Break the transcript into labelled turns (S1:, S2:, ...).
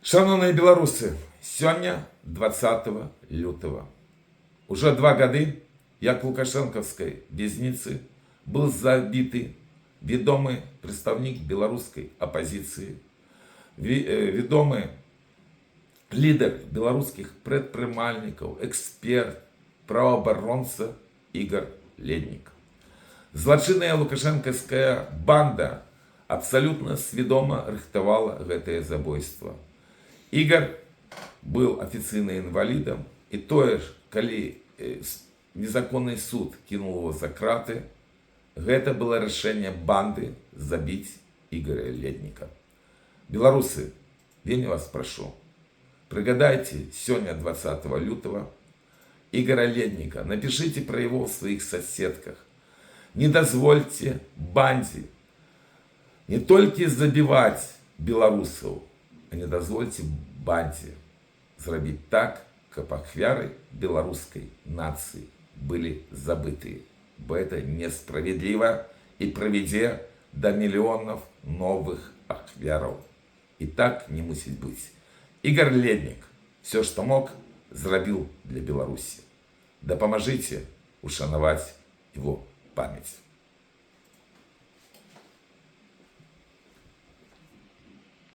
S1: Шановні білоруси, сьогодні 20 лютого. Уже 2 годы, як в Лукашенковській в'язниці був забитий відомий представник білоруської опозиції, відомий лідер білоруських предпринимальників, експерт, правооборонця Ігор Лєднік. Злочинная лукашенковская банда абсолютно свідомо рыхтавала гэтае забойство. Игорь был офіційным инвалидом, и тое ж, калі незаконный суд кинул его за краты, гэта было решение банды забить Игоря Лєдніка. Белорусы, вельмі вас прошу, пригадайте сегодня 20 лютого Игоря Лєдніка, напишите про его в своих соседках. Не дозвольте банде не только забивать белорусов, а не дозвольте банде зрабіць так, каб ахвяры белорусской нации были забыты. Бо это несправедливо и приведет до миллионов новых ахвяров. И так не мусить быть. Игорь Лєднік все, что мог, зрабіў для Беларуси. Дапамажыце ушанаваць его память.